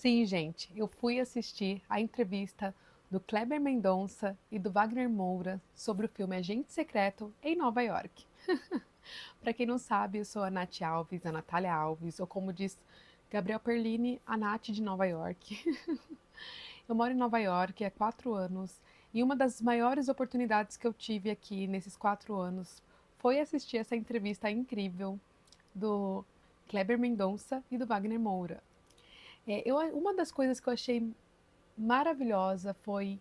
Sim, gente, eu fui assistir a entrevista do Kleber Mendonça e do Wagner Moura sobre o filme Agente Secreto em Nova York. Para quem não sabe, eu sou a Nath Alves, a Natália Alves, ou como diz Gabriel Perlini, a Nath de Nova York. Eu moro em Nova York há 4 anos e uma das maiores oportunidades que eu tive aqui nesses 4 anos foi assistir essa entrevista incrível do Kleber Mendonça e do Wagner Moura. Uma das coisas que eu achei maravilhosa foi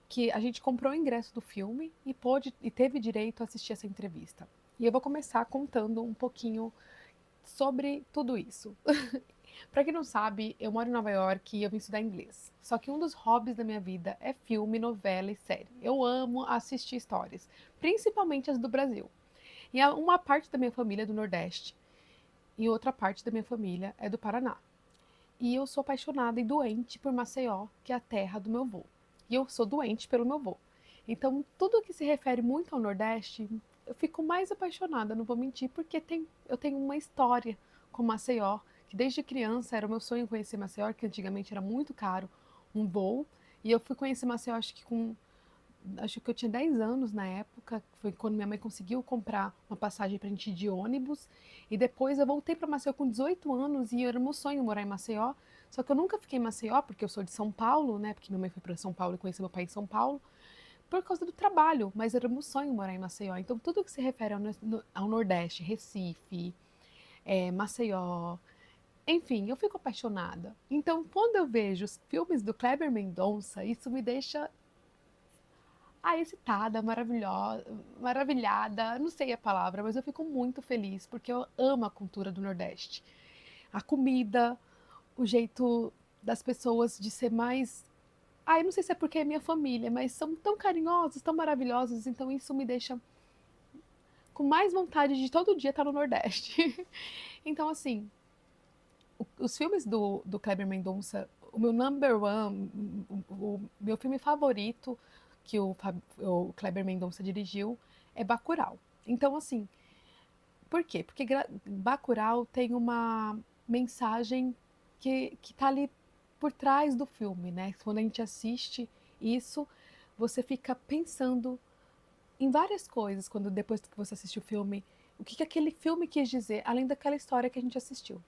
que a gente comprou o ingresso do filme e pôde e teve direito a assistir essa entrevista. E eu vou começar contando um pouquinho sobre tudo isso. Para quem não sabe, eu moro em Nova York e eu vim estudar inglês. Só que um dos hobbies da minha vida é filme, novela e série. Eu amo assistir histórias, principalmente as do Brasil. E uma parte da minha família é do Nordeste e outra parte da minha família é do Paraná. E eu sou apaixonada e doente por Maceió, que é a terra do meu avô. E eu sou doente pelo meu avô. Então, tudo que se refere muito ao Nordeste, eu fico mais apaixonada, não vou mentir, porque eu tenho uma história com Maceió, que desde criança era o meu sonho conhecer Maceió, que antigamente era muito caro um voo. E eu fui conhecer Maceió, acho que eu tinha 10 anos na época, foi quando minha mãe conseguiu comprar uma passagem para a gente ir de ônibus, e depois eu voltei para Maceió com 18 anos e era meu sonho morar em Maceió, só que eu nunca fiquei em Maceió, porque eu sou de São Paulo, né, porque minha mãe foi para São Paulo e conheceu meu pai em São Paulo, por causa do trabalho, mas era meu sonho morar em Maceió, então tudo que se refere ao Nordeste, Recife, Maceió, enfim, eu fico apaixonada. Então, quando eu vejo os filmes do Kleber Mendonça, isso me deixa excitada, maravilhosa, maravilhada, não sei a palavra, mas eu fico muito feliz porque eu amo a cultura do Nordeste. A comida, o jeito das pessoas de ser mais. Eu não sei se é porque é minha família, mas são tão carinhosos, tão maravilhosos, então isso me deixa com mais vontade de todo dia estar no Nordeste. Então, assim, os filmes do Kleber Mendonça, o meu number one, o meu filme favorito que o Kleber Mendonça dirigiu é Bacurau. Então, assim, por quê? Porque Bacurau tem uma mensagem que tá ali por trás do filme, né? Quando a gente assiste isso, você fica pensando em várias coisas quando depois que você assiste o filme, o que aquele filme quis dizer, além daquela história que a gente assistiu.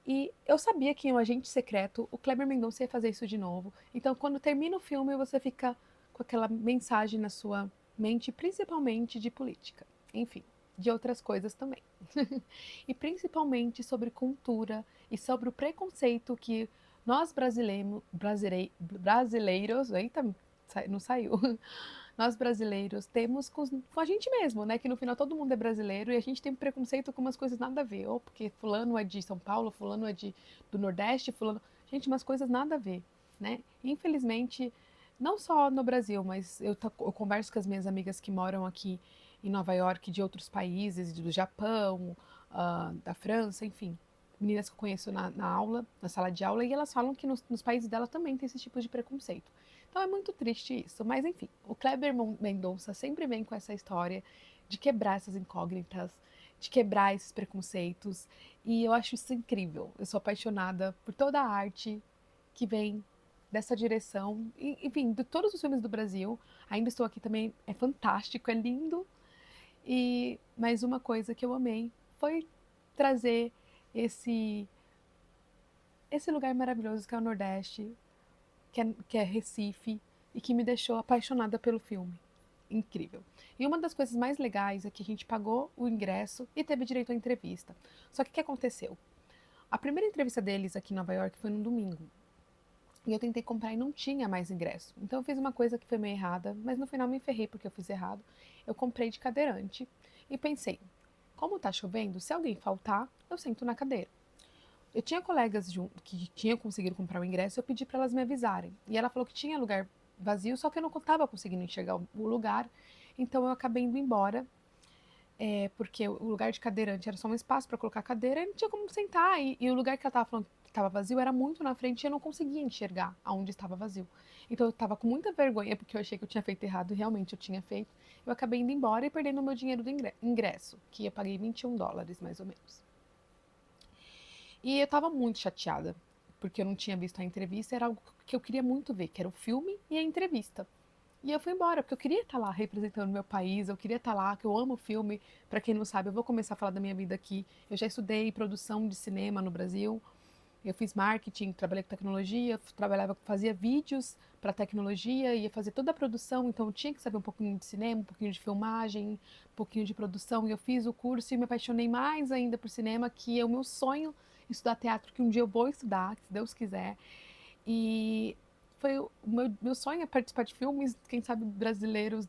E eu sabia que em Um Agente Secreto, o Kleber Mendonça ia fazer isso de novo. Então, quando termina o filme, você fica com aquela mensagem na sua mente, principalmente de política. Enfim, de outras coisas também. E principalmente sobre cultura e sobre o preconceito que nós brasileiros, eita, não saiu, nós brasileiros temos com a gente mesmo, né? Que no final todo mundo é brasileiro e a gente tem preconceito com umas coisas nada a ver. Ou porque fulano é de São Paulo, fulano é do Nordeste, fulano. Gente, umas coisas nada a ver, né? Infelizmente, não só no Brasil, mas eu converso com as minhas amigas que moram aqui em Nova York, de outros países, do Japão, da França, enfim. Meninas que eu conheço na aula, na sala de aula, e elas falam que nos países dela também tem esse tipo de preconceito. Então é muito triste isso. Mas enfim, o Kleber Mendonça sempre vem com essa história de quebrar essas incógnitas, de quebrar esses preconceitos. E eu acho isso incrível. Eu sou apaixonada por toda a arte que vem dessa direção. E, enfim, de todos os filmes do Brasil. Ainda estou aqui também. É fantástico, é lindo. E mais uma coisa que eu amei foi trazer esse esse lugar maravilhoso que é o Nordeste, que é Recife, e que me deixou apaixonada pelo filme. Incrível. E uma das coisas mais legais é que a gente pagou o ingresso e teve direito à entrevista. Só que o que aconteceu? A primeira entrevista deles aqui em Nova York foi no domingo. E eu tentei comprar e não tinha mais ingresso. Então eu fiz uma coisa que foi meio errada, mas no final me ferrei porque eu fiz errado. Eu comprei de cadeirante e pensei, como tá chovendo, se alguém faltar, eu sento na cadeira. Eu tinha colegas que tinham conseguido comprar o ingresso, eu pedi para elas me avisarem. E ela falou que tinha lugar vazio, só que eu não estava conseguindo enxergar o lugar. Então eu acabei indo embora, porque o lugar de cadeirante era só um espaço para colocar a cadeira e não tinha como sentar. E o lugar que ela estava falando que estava vazio era muito na frente e eu não conseguia enxergar aonde estava vazio. Então eu estava com muita vergonha porque eu achei que eu tinha feito errado e realmente eu tinha feito. Eu acabei indo embora e perdendo o meu dinheiro do ingresso, que eu paguei US$ 21 mais ou menos. E eu estava muito chateada, porque eu não tinha visto a entrevista, era algo que eu queria muito ver, que era o filme e a entrevista. E eu fui embora, porque eu queria estar lá representando meu país, eu queria estar lá, que eu amo filme. Para quem não sabe, eu vou começar a falar da minha vida aqui. Eu já estudei produção de cinema no Brasil, eu fiz marketing, trabalhei com tecnologia, fazia vídeos para tecnologia, ia fazer toda a produção, então eu tinha que saber um pouquinho de cinema, um pouquinho de filmagem, um pouquinho de produção. E eu fiz o curso e me apaixonei mais ainda por cinema, que é o meu sonho estudar teatro, que um dia eu vou estudar, se Deus quiser. E foi o meu sonho é participar de filmes, quem sabe brasileiros.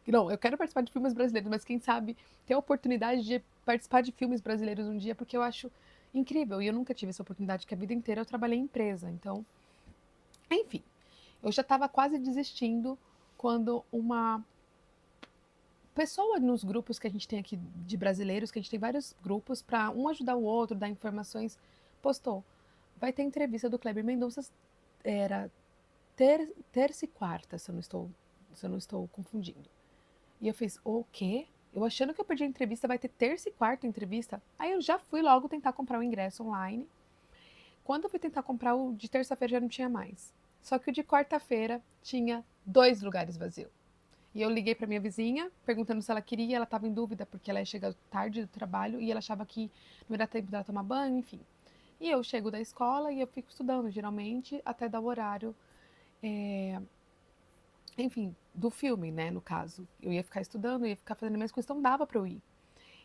Não, eu quero participar de filmes brasileiros, mas quem sabe ter a oportunidade de participar de filmes brasileiros um dia, porque eu acho incrível. E eu nunca tive essa oportunidade, que a vida inteira eu trabalhei em empresa. Então, enfim, eu já estava quase desistindo quando uma pessoa nos grupos que a gente tem aqui de brasileiros, que a gente tem vários grupos para um ajudar o outro, dar informações, postou: vai ter entrevista do Kleber Mendonça, era terça e quarta, se eu não estou confundindo. E eu fiz, o quê? Eu achando que eu perdi a entrevista, vai ter terça e quarta entrevista. Aí eu já fui logo tentar comprar o ingresso online. Quando eu fui tentar comprar o de terça-feira, já não tinha mais. Só que o de quarta-feira tinha 2 lugares vazios. E eu liguei para minha vizinha, perguntando se ela queria, ela estava em dúvida, porque ela ia chegar tarde do trabalho e ela achava que não ia dar tempo dela tomar banho, enfim. E eu chego da escola e eu fico estudando, geralmente, até dar o horário, enfim, do filme, né, no caso. Eu ia ficar estudando, eu ia ficar fazendo a mesma coisa, então dava para eu ir.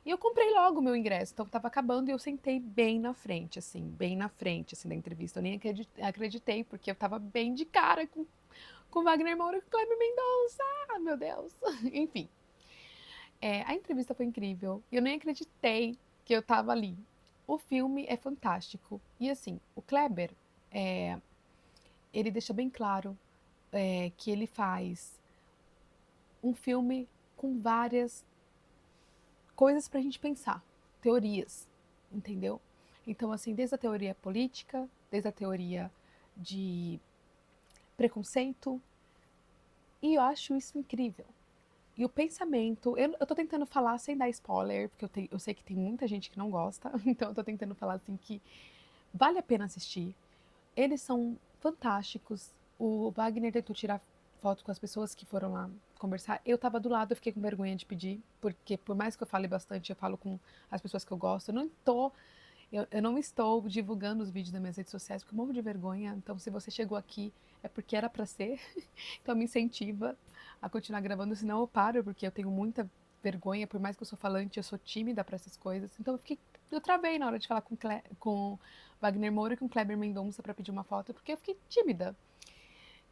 E eu comprei logo o meu ingresso, então tava acabando e eu sentei bem na frente, assim, da entrevista. Eu nem acreditei, porque eu tava bem de cara com Wagner Moura e com Kleber Mendonça. Ah, meu Deus. Enfim, a entrevista foi incrível. E eu nem acreditei que eu tava ali. O filme é fantástico. E assim, o Kleber, ele deixa bem claro que ele faz um filme com várias coisas pra gente pensar, teorias, entendeu? Então, assim, desde a teoria política, desde a teoria de preconceito, e eu acho isso incrível. E o pensamento, eu tô tentando falar sem dar spoiler, porque eu sei que tem muita gente que não gosta, então eu tô tentando falar assim que vale a pena assistir. Eles são fantásticos. O Wagner tentou tirar foto com as pessoas que foram lá conversar. Eu tava do lado, eu fiquei com vergonha de pedir, porque por mais que eu fale bastante, eu falo com as pessoas que eu gosto. Eu não estou divulgando os vídeos das minhas redes sociais, porque eu morro de vergonha. Então, se você chegou aqui, é porque era para ser. Então, me incentiva a continuar gravando, senão eu paro, porque eu tenho muita vergonha. Por mais que eu sou falante, eu sou tímida para essas coisas. Então, eu travei na hora de falar com Wagner Moura e com Kleber Mendonça para pedir uma foto, porque eu fiquei tímida.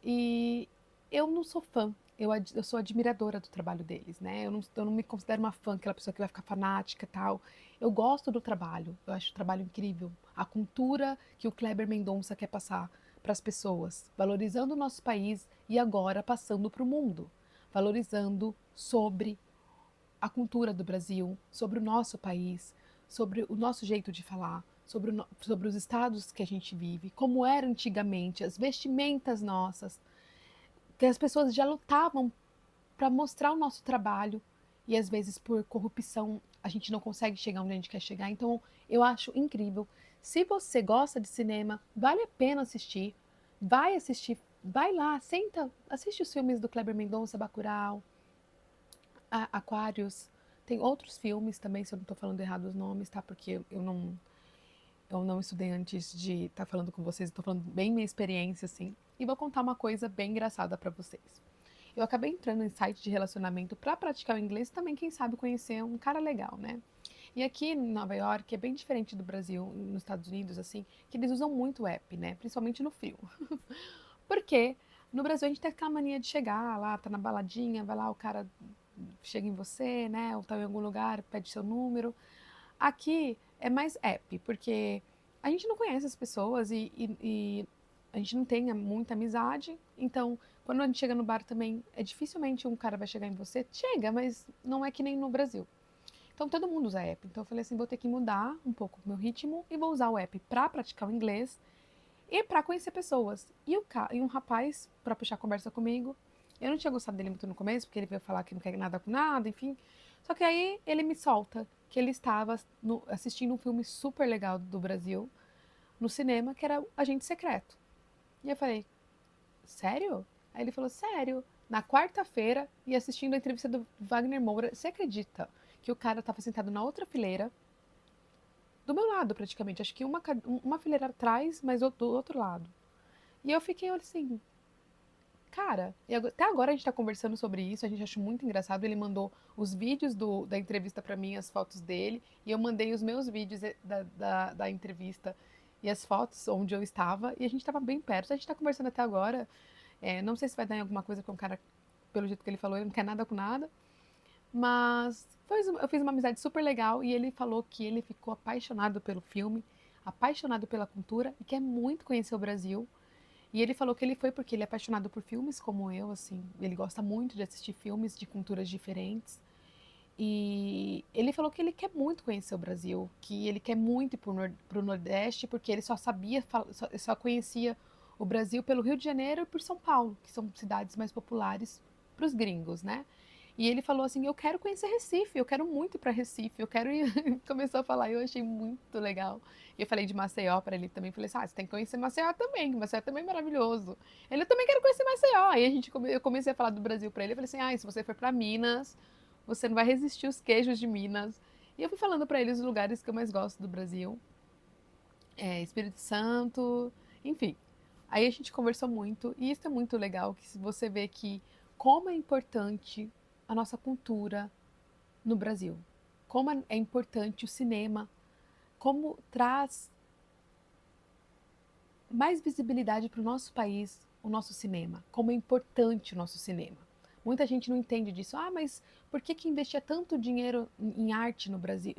E eu não sou fã, eu sou admiradora do trabalho deles, né? Eu não me considero uma fã, aquela pessoa que vai ficar fanática e tal. Eu gosto do trabalho, eu acho o trabalho incrível. A cultura que o Kleber Mendonça quer passar para as pessoas, valorizando o nosso país e agora passando para o mundo, valorizando sobre a cultura do Brasil, sobre o nosso país, sobre o nosso jeito de falar, sobre os estados que a gente vive, como era antigamente, as vestimentas nossas, que as pessoas já lutavam para mostrar o nosso trabalho e às vezes por corrupção a gente não consegue chegar onde a gente quer chegar. Então eu acho incrível. Se você gosta de cinema, vale a pena assistir. Vai assistir, vai lá, senta, assiste os filmes do Kleber Mendonça, Bacurau, Aquários. Tem outros filmes também, se eu não estou falando errado os nomes, tá? Porque eu não estudei antes de estar falando com vocês, estou falando bem minha experiência, assim. E vou contar uma coisa bem engraçada para vocês. Eu acabei entrando em site de relacionamento para praticar o inglês e também, quem sabe, conhecer um cara legal, né? E aqui em Nova York é bem diferente do Brasil, nos Estados Unidos, assim, que eles usam muito o app, né? Principalmente no frio. Porque no Brasil a gente tem aquela mania de chegar lá, tá na baladinha, vai lá, o cara chega em você, né? Ou tá em algum lugar, pede seu número. Aqui é mais app, porque a gente não conhece as pessoas e a gente não tem muita amizade. Então, quando a gente chega no bar também, dificilmente um cara vai chegar em você. Chega, mas não é que nem no Brasil. Então, todo mundo usa app. Então, eu falei assim, vou ter que mudar um pouco o meu ritmo e vou usar o app para praticar o inglês e para conhecer pessoas. E um rapaz, para puxar conversa comigo, eu não tinha gostado dele muito no começo, porque ele veio falar que não quer nada com nada, enfim. Só que aí ele me solta que ele estava assistindo um filme super legal do Brasil, no cinema, que era Agente Secreto. E eu falei, sério? Aí ele falou, sério. Na quarta-feira, e assistindo a entrevista do Wagner Moura, você acredita que o cara estava sentado na outra fileira, do meu lado praticamente, acho que uma fileira atrás, mas do outro lado. E eu fiquei assim, cara, e até agora a gente tá conversando sobre isso, a gente acha muito engraçado. Ele mandou os vídeos da entrevista pra mim, as fotos dele, e eu mandei os meus vídeos da entrevista e as fotos onde eu estava, e a gente tava bem perto. A gente tá conversando até agora. Não sei se vai dar em alguma coisa com o cara, pelo jeito que ele falou, ele não quer nada com nada. Mas eu fiz uma amizade super legal e ele falou que ele ficou apaixonado pelo filme, apaixonado pela cultura e quer muito conhecer o Brasil. E ele falou que ele foi porque ele é apaixonado por filmes como eu, assim. Ele gosta muito de assistir filmes de culturas diferentes. E ele falou que ele quer muito conhecer o Brasil, que ele quer muito ir pro Nordeste, porque ele só sabia, só conhecia o Brasil pelo Rio de Janeiro e por São Paulo, que são cidades mais populares para os gringos, né? E ele falou assim: eu quero conhecer Recife, eu quero muito ir para Recife, eu quero ir. Começou a falar, e eu achei muito legal. E eu falei de Maceió para ele também, falei assim: você tem que conhecer Maceió também, que Maceió também é maravilhoso. Ele, eu também quero conhecer Maceió. Aí eu comecei a falar do Brasil para ele, eu falei assim: se você for para Minas, você não vai resistir os queijos de Minas. E eu fui falando para ele os lugares que eu mais gosto do Brasil, Espírito Santo, enfim. Aí a gente conversou muito, e isso é muito legal, que você vê que como é importante a nossa cultura no Brasil, como é importante o cinema, como traz mais visibilidade para o nosso país, o nosso cinema, como é importante o nosso cinema. Muita gente não entende disso. Mas por que investia tanto dinheiro em arte no Brasil,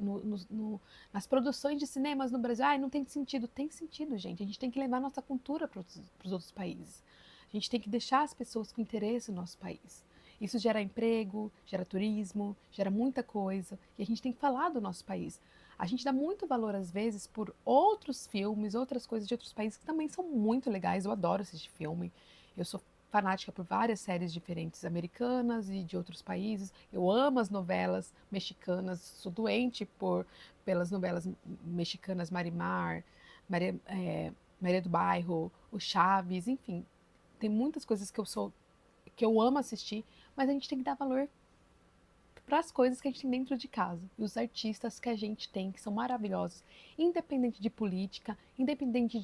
nas produções de cinemas no Brasil? Não tem sentido. Tem sentido, gente. A gente tem que levar nossa cultura para os outros países. A gente tem que deixar as pessoas com interesse no nosso país. Isso gera emprego, gera turismo, gera muita coisa. E a gente tem que falar do nosso país. A gente dá muito valor, às vezes, por outros filmes, outras coisas de outros países que também são muito legais. Eu adoro assistir filme. Eu sou fanática por várias séries diferentes, americanas e de outros países. Eu amo as novelas mexicanas, sou doente pelas novelas mexicanas, Marimar, Maria do Bairro, o Chaves, enfim. Tem muitas coisas que eu amo assistir, mas a gente tem que dar valor para as coisas que a gente tem dentro de casa e os artistas que a gente tem, que são maravilhosos, independente de política, independente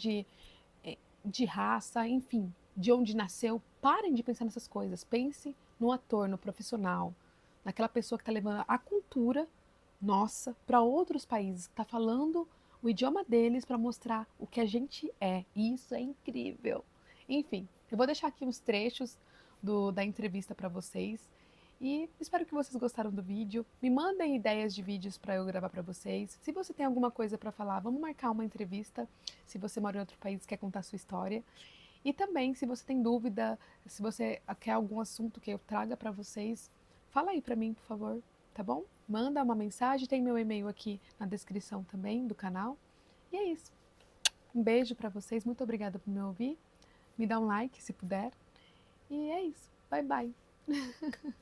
de raça, enfim, de onde nasceu. Parem de pensar nessas coisas. Pense no ator, no profissional, naquela pessoa que está levando a cultura nossa para outros países, que está falando o idioma deles para mostrar o que a gente é. E isso é incrível. Enfim, eu vou deixar aqui uns trechos da entrevista para vocês. E espero que vocês gostaram do vídeo. Me mandem ideias de vídeos para eu gravar para vocês. Se você tem alguma coisa para falar, vamos marcar uma entrevista. Se você mora em outro país e quer contar a sua história. E também, se você tem dúvida, se você quer algum assunto que eu traga para vocês, fala aí para mim, por favor, tá bom? Manda uma mensagem, tem meu e-mail aqui na descrição também do canal. E é isso. Um beijo para vocês, muito obrigada por me ouvir. Me dá um like se puder. E é isso. Bye bye.